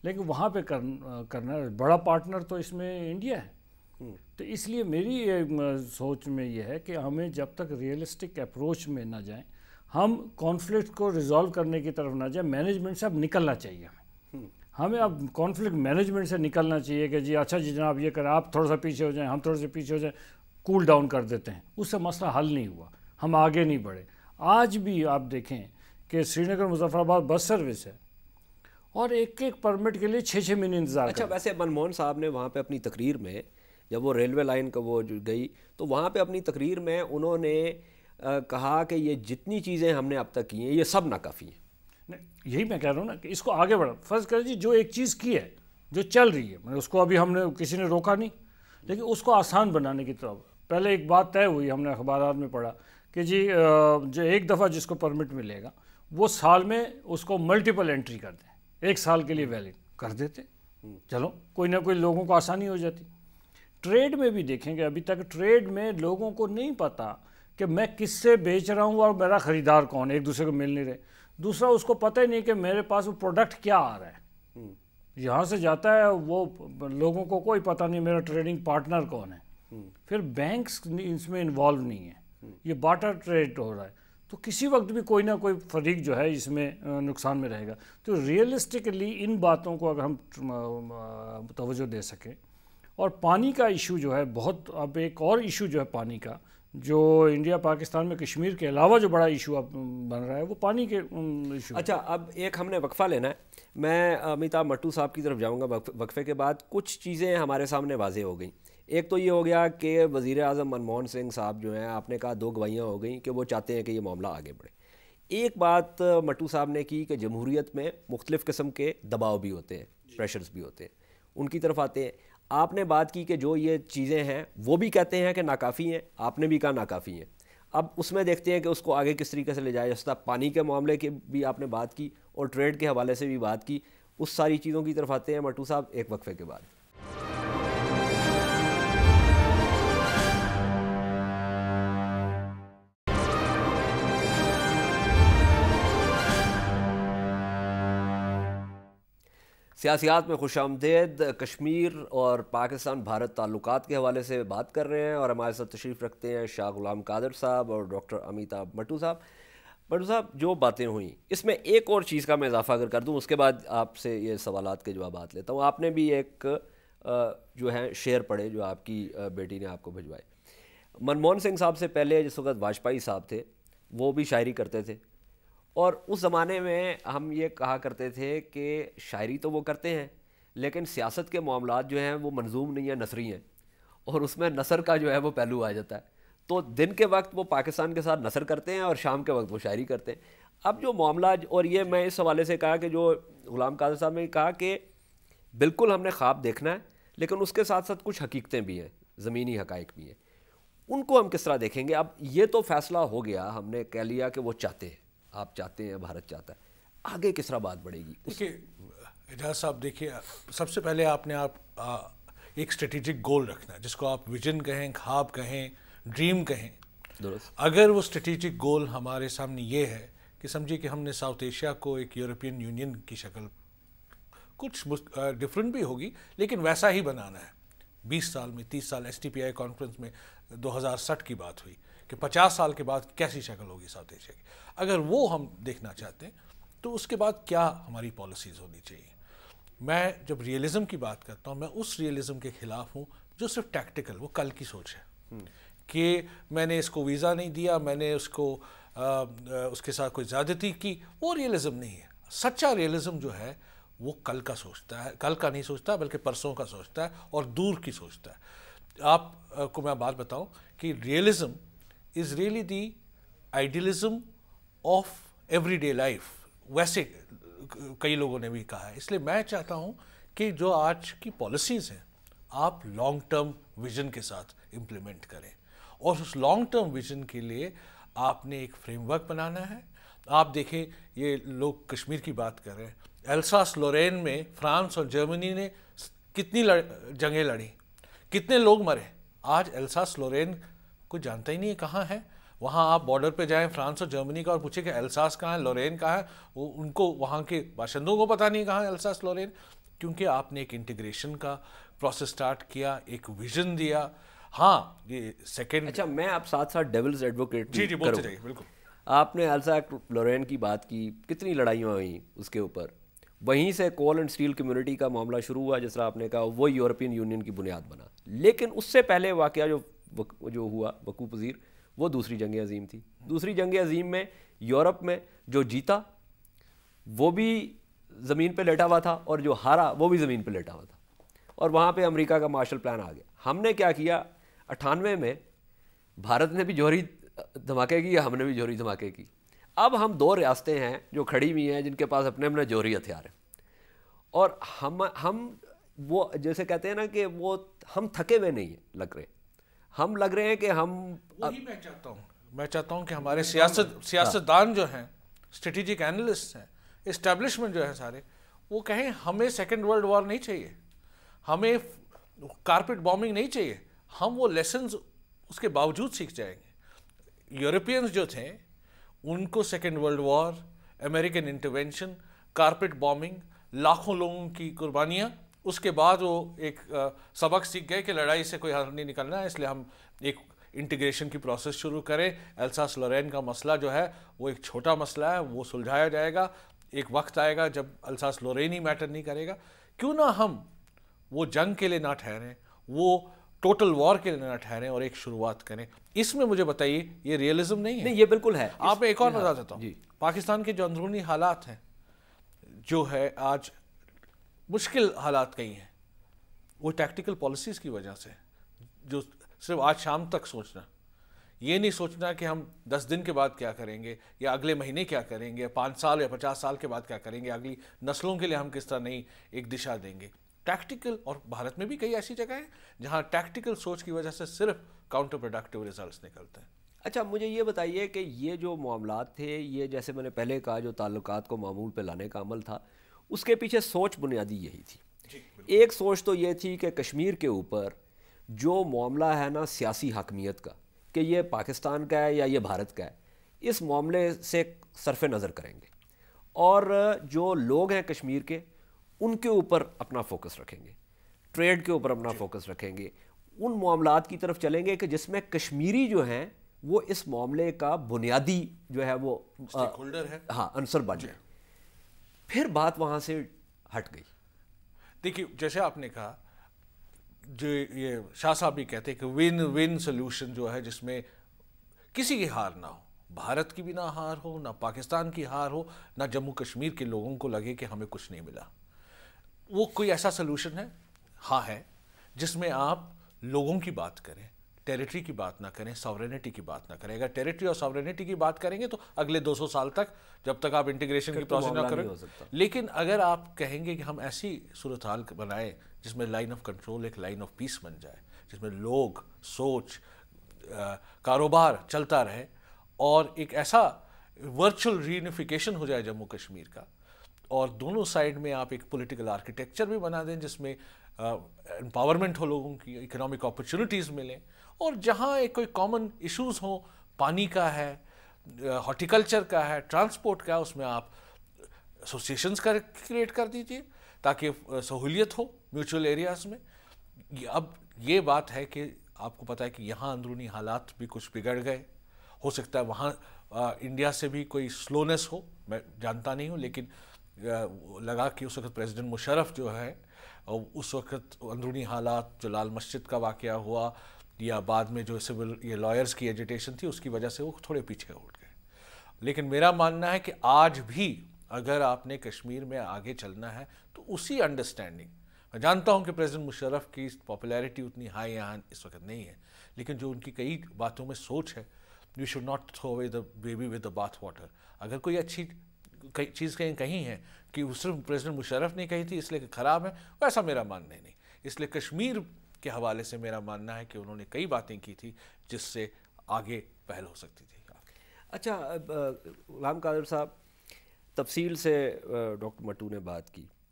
لیکن وہاں پہ کرنا بڑا پارٹنر تو اس میں انڈیا ہے. تو اس لیے میری سوچ میں یہ ہے کہ ہمیں جب تک ریئلسٹک اپروچ میں نہ جائیں, ہم کانفلکٹ کو ریزالو کرنے کی طرف نہ جائیں, مینجمنٹ سے اب نکلنا چاہیے ہمیں اب کانفلکٹ مینجمنٹ سے نکلنا چاہیے کہ جی اچھا جی جناب یہ کریں, آپ تھوڑا سا پیچھے ہو جائیں, ہم تھوڑے سے پیچھے ہو جائیں, کول ڈاؤن کر دیتے ہیں. اس سے مسئلہ حل نہیں ہوا, ہم آگے نہیں بڑھے. آج بھی آپ دیکھیں کہ سری نگر مظفر آباد بس سروس ہے اور ایک پرمٹ کے لیے 6 مہینے انتظار. اچھا ویسے منموہن صاحب نے وہاں پہ اپنی تقریر میں, جب وہ ریلوے لائن کا وہ گئی, تو وہاں پہ اپنی تقریر میں انہوں نے کہا کہ یہ جتنی چیزیں ہم نے اب تک کی ہیں یہ سب ناکافی ہیں. یہی میں کہہ رہا ہوں نا کہ اس کو آگے بڑھا. فرض کر جی جو ایک چیز کی ہے, جو چل رہی ہے, اس کو ابھی ہم نے کسی نے روکا نہیں, لیکن اس کو آسان بنانے کی طرف. پہلے ایک بات طے ہوئی, ہم نے اخبارات میں پڑھا کہ جی جو ایک دفعہ جس کو پرمٹ ملے گا وہ سال میں اس کو ملٹیپل انٹری کر دیں, 1 سال کے لیے ویلڈ کر دیتے. چلو کوئی نہ کوئی لوگوں کو آسانی ہو جاتی. ٹریڈ میں بھی دیکھیں گے, ابھی تک ٹریڈ میں لوگوں کو نہیں پتا کہ میں کس سے بیچ رہا ہوں اور میرا خریدار کون ہے, ایک دوسرے کو مل نہیں رہے. دوسرا اس کو پتہ ہی نہیں کہ میرے پاس وہ پروڈکٹ کیا آ رہا ہے, یہاں سے جاتا ہے وہ لوگوں کو کوئی پتہ نہیں میرا ٹریڈنگ پارٹنر کون ہے. پھر بینکس اس میں انوالو نہیں ہے, یہ بارٹر ٹریڈ ہو رہا ہے, تو کسی وقت بھی کوئی نہ کوئی فریق جو ہے اس میں نقصان میں رہے گا. تو ریئلسٹکلی ان باتوں کو اگر ہم توجہ دے سکیں. اور پانی کا ایشو جو ہے بہت, اب ایک اور ایشو جو ہے پانی کا, جو انڈیا پاکستان میں کشمیر کے علاوہ جو بڑا ایشو اب بن رہا ہے وہ پانی کے ایشو. اچھا اب ایک ہم نے وقفہ لینا ہے, میں امیتابھ مٹو صاحب کی طرف جاؤں گا. وقفے کے بعد کچھ چیزیں ہمارے سامنے واضح ہو گئیں. ایک تو یہ ہو گیا کہ وزیر اعظم منموہن سنگھ صاحب جو ہیں, آپ نے کہا 2 گواہیاں ہو گئیں کہ وہ چاہتے ہیں کہ یہ معاملہ آگے بڑھے. ایک بات مٹو صاحب نے کی کہ جمہوریت میں مختلف قسم کے دباؤ بھی ہوتے ہیں, پریشرز بھی ہوتے ہیں, ان کی طرف آتے ہیں. آپ نے بات کی کہ جو یہ چیزیں ہیں وہ بھی کہتے ہیں کہ ناکافی ہیں, آپ نے بھی کہا ناکافی ہیں. اب اس میں دیکھتے ہیں کہ اس کو آگے کس طریقے سے لے جایا جاتا. پانی کے معاملے کی بھی آپ نے بات کی اور ٹریڈ کے حوالے سے بھی بات کی. اس ساری چیزوں کی طرف آتے ہیں مٹو صاحب ایک وقفے کے بعد. سیاسیات میں خوش آمدید. کشمیر اور پاکستان بھارت تعلقات کے حوالے سے بات کر رہے ہیں اور ہمارے ساتھ تشریف رکھتے ہیں شاہ غلام قادر صاحب اور ڈاکٹر امیتابھ مٹو صاحب. مٹو صاحب جو باتیں ہوئیں اس میں ایک اور چیز کا میں اضافہ اگر کر دوں, اس کے بعد آپ سے یہ سوالات کے جوابات لیتا ہوں. آپ نے بھی ایک جو ہے شعر پڑھے جو آپ کی بیٹی نے آپ کو بھجوائے. منموہن سنگھ صاحب سے پہلے جس وقت واجپئی صاحب تھے وہ بھی شاعری کرتے تھے, اور اس زمانے میں ہم یہ کہا کرتے تھے کہ شاعری تو وہ کرتے ہیں لیکن سیاست کے معاملات جو ہیں وہ منظوم نہیں ہیں, نثری ہیں, اور اس میں نثر کا جو ہے وہ پہلو آ جاتا ہے. تو دن کے وقت وہ پاکستان کے ساتھ نثر کرتے ہیں اور شام کے وقت وہ شاعری کرتے ہیں. اب جو معاملہ, اور یہ میں اس حوالے سے کہا کہ جو غلام قادر صاحب نے کہا کہ بالکل ہم نے خواب دیکھنا ہے لیکن اس کے ساتھ ساتھ کچھ حقیقتیں بھی ہیں, زمینی حقائق بھی ہیں, ان کو ہم کس طرح دیکھیں گے؟ اب یہ تو فیصلہ ہو گیا, ہم نے کہہ لیا کہ وہ چاہتے ہیں, آپ چاہتے ہیں, بھارت چاہتا ہے, آگے کس طرح بات بڑھے گی؟ دیکھیے اعجاز صاحب, دیکھیے سب سے پہلے آپ نے ایک اسٹریٹجک گول رکھنا ہے جس کو آپ ویژن کہیں, خواب کہیں, ڈریم کہیں. درست. اگر وہ اسٹریٹجک گول ہمارے سامنے یہ ہے کہ سمجھیے کہ ہم نے ساؤتھ ایشیا کو ایک یورپین یونین کی شکل, کچھ ڈفرینٹ بھی ہوگی لیکن ویسا ہی بنانا ہے. 20 سال میں 30 سال ایس ٹی پی آئی کانفرنس میں 2060 کی بات ہوئی کہ 50 سال کے بعد کیسی شکل ہوگی ساؤتھ ایشیا کی. اگر وہ ہم دیکھنا چاہتے ہیں تو اس کے بعد کیا ہماری پالیسیز ہونی چاہیے. میں جب ریئلزم کی بات کرتا ہوں, میں اس ریئلزم کے خلاف ہوں جو صرف ٹیکٹیکل, وہ کل کی سوچ ہے کہ میں نے اس کو ویزا نہیں دیا, میں نے اس کو اس کے ساتھ کوئی زیادتی کی. وہ ریئلزم نہیں ہے. سچا ریئلزم جو ہے وہ کل کا سوچتا ہے, کل کا نہیں سوچتا بلکہ پرسوں کا سوچتا ہے اور دور کی سوچتا ہے. آپ کو میں بات بتاؤں کہ realism is really the idealism of every day life, ویسے کئی لوگوں نے بھی کہا ہے. اس لیے میں چاہتا ہوں کہ جو آج کی پالیسیز ہیں آپ لانگ ٹرم ویژن کے ساتھ امپلیمنٹ کریں, اور اس لانگ ٹرم ویژن کے لیے آپ نے ایک فریم ورک بنانا ہے. آپ دیکھیں یہ لوگ کشمیر کی بات کر رہے ہیں, الساس لورین میں فرانس اور جرمنی نے کتنی جنگیں لڑیں, کتنے لوگ مرے. آج الساس لورین کوئی جانتا ہی نہیں ہے کہاں ہے. وہاں آپ بارڈر پہ جائیں فرانس اور جرمنی کا اور پوچھیں کہ الساس کہاں ہے, لورین کہاں ہے, وہ ان کو وہاں کے باشندوں کو پتہ نہیں کہاں ہے الساس لورین. کیونکہ آپ نے ایک انٹیگریشن کا پروسیس سٹارٹ کیا, ایک ویژن دیا. ہاں یہ سیکنڈ. اچھا میں آپ ساتھ ساتھ ڈیولز ایڈوکیٹ جی بولتے رہیے. بالکل. آپ نے الزاک لورین کی بات کی, کتنی لڑائیاں ہوئیں اس کے اوپر. وہیں سے کول اینڈ اسٹیل کمیونٹی کا معاملہ شروع ہوا, جس طرح آپ نے کہا وہ یورپین یونین کی بنیاد بنا. لیکن اس سے پہلے واقعہ جو ہوا وقوع پذیر, وہ دوسری جنگ عظیم تھی. دوسری جنگ عظیم میں یورپ میں جو جیتا وہ بھی زمین پہ لیٹا ہوا تھا, اور جو ہارا وہ بھی زمین پہ لیٹا ہوا تھا. اور وہاں پہ امریکہ کا مارشل پلان آ گیا. ہم نے کیا کیا, 98 میں بھارت نے بھی جوہری دھماکے کی, ہم نے بھی جوہری دھماکے کی. اب ہم دو ریاستیں ہیں جو کھڑی ہوئی ہیں جن کے پاس اپنے اپنے جوہری ہتھیار ہیں, اور ہم وہ جیسے کہتے ہیں نا کہ وہ ہم تھکے ہوئے نہیں ہیں لگ رہے, ہم لگ رہے ہیں کہ ہم. وہی میں چاہتا ہوں کہ ہمارے سیاستدان جو ہیں, اسٹریٹجک اینالسٹ ہیں, اسٹیبلشمنٹ جو ہے سارے, وہ کہیں ہمیں سیکنڈ ورلڈ وار نہیں چاہیے, ہمیں کارپیٹ بامبنگ نہیں چاہیے. ہم وہ لیسنز اس کے باوجود سیکھ جائیں گے. یورپینز جو تھے ان کو second world war, American intervention, carpet bombing, لاکھوں لوگوں کی قربانیاں, اس کے بعد وہ ایک سبق سیکھ گئے کہ لڑائی سے کوئی حل نہیں نکلنا ہے, اس لیے ہم ایک انٹیگریشن کی پروسیس شروع کریں. الساس لورین کا مسئلہ جو ہے وہ ایک چھوٹا مسئلہ ہے, وہ سلجھایا جائے گا. ایک وقت آئے گا جب الساس لورین ہی میٹر نہیں کرے گا. کیوں نہ ہم وہ جنگ کے لیے نہ ٹھہریں, وہ ٹوٹل وار کے لیے نہ ٹھہریں, اور ایک شروعات کریں. اس میں مجھے بتائیے یہ ریئلزم نہیں ہے؟ نہیں, یہ بالکل ہے. آپ ایک اور بتا دیتا ہوں. پاکستان کے جو اندرونی حالات ہیں, جو ہے آج مشکل حالات کئی ہیں, وہ ٹیکٹیکل پالیسیز کی وجہ سے. جو صرف آج شام تک سوچنا, یہ نہیں سوچنا کہ ہم 10 دن کے بعد کیا کریں گے, یا اگلے مہینے کیا کریں گے, 5 سال یا 50 سال کے بعد کیا کریں گے, اگلی نسلوں کے لیے ہم کس طرح نئی ایک دشا دیں گے. ٹیکٹیکل, اور بھارت میں بھی کئی ایسی جگہ ہیں جہاں ٹیکٹیکل سوچ کی وجہ سے صرف کاؤنٹر پروڈکٹیو ریزلٹس نکلتے ہیں. اچھا مجھے یہ بتائیے کہ یہ جو معاملات تھے, یہ جیسے میں نے پہلے کہا جو تعلقات کو معمول پہ لانے کا عمل تھا, اس کے پیچھے سوچ بنیادی یہی تھی. ایک سوچ تو یہ تھی کہ کشمیر کے اوپر جو معاملہ ہے نا سیاسی حاکمیت کا, کہ یہ پاکستان کا ہے یا یہ بھارت کا ہے, اس معاملے سے صرف نظر کریں گے, اور جو لوگ ہیں کشمیر کے ان کے اوپر اپنا فوکس رکھیں گے, ٹریڈ کے اوپر اپنا فوکس رکھیں گے, ان معاملات کی طرف چلیں گے کہ جس میں کشمیری جو ہیں وہ اس معاملے کا بنیادی جو ہے وہ ہولڈر ہے, ہاں عنصر بن جائے. پھر بات وہاں سے ہٹ گئی. دیکھیے جیسے آپ نے کہا, جو یہ شاہ صاحب بھی کہتے ہیں کہ ون ون سلوشن جو ہے جس میں کسی کی ہار نہ ہو, بھارت کی بھی نہ ہار ہو, نہ پاکستان کی ہار ہو, نہ جموں کشمیر کے لوگوں کو لگے کہ ہمیں کچھ نہیں ملا. وہ کوئی ایسا سلوشن ہے؟ ہاں ہے, جس میں آپ لوگوں کی بات کریں, ٹیریٹری کی بات نہ کریں, ساورینٹی کی بات نہ کریں. اگر ٹیریٹری اور ساورینٹی کی بات کریں گے تو اگلے 200 سال تک, جب تک آپ انٹیگریشن کی پروسیس نہ کریں. لیکن اگر آپ کہیں گے کہ ہم ایسی صورتحال بنائیں جس میں لائن آف کنٹرول ایک لائن آف پیس بن جائے, جس میں لوگ, سوچ, کاروبار چلتا رہے, اور ایک ایسا ورچوئل ری یونیفیکیشن ہو جائے جموں کشمیر کا, اور دونوں سائڈ میں آپ ایک پولیٹیکل آرکیٹیکچر بھی بنا دیں جس میں امپاورمنٹ ہو لوگوں کی, اکنامک اپرچونٹیز ملیں, اور جہاں ایک کوئی کامن ایشوز ہوں, پانی کا ہے, ہارٹیکلچر کا ہے, ٹرانسپورٹ کا ہے, اس میں آپ ایسوسیشنز کریٹ کر دیجئے تاکہ سہولیت ہو میوچل ایریاز میں. اب یہ بات ہے کہ آپ کو پتہ ہے کہ یہاں اندرونی حالات بھی کچھ بگڑ گئے, ہو سکتا ہے وہاں انڈیا سے بھی کوئی سلونیس ہو, میں جانتا نہیں ہوں, لیکن لگا کہ اس وقت پریزیڈنٹ مشرف جو ہے, اس وقت اندرونی حالات جو لال مسجد کا واقعہ ہوا یا بعد میں جو سول یہ لائرز کی ایجیٹیشن تھی, اس کی وجہ سے وہ تھوڑے پیچھے ہٹ گئے. لیکن میرا ماننا ہے کہ آج بھی اگر آپ نے کشمیر میں آگے چلنا ہے تو اسی انڈرسٹینڈنگ, میں جانتا ہوں کہ پریزیڈنٹ مشرف کی پاپولیرٹی اتنی ہائی یہاں اس وقت نہیں ہے, لیکن جو ان کی کئی باتوں میں سوچ ہے, we should not throw away the baby with the bath water. اگر کوئی اچھی چیز کہیں ہے کہ صرف پریزیڈنٹ مشرف نے کہی تھی اس لیے کہ خراب ہے, ویسا میرا ماننا نہیں. اس لیے کشمیر کے حوالے سے میرا ماننا ہے کہ انہوں نے کئی باتیں کی تھی جس سے آگے پہل ہو سکتی تھی. اچھا غلام قادر صاحب, تفصیل سے ڈاکٹر مٹو نے بات کی,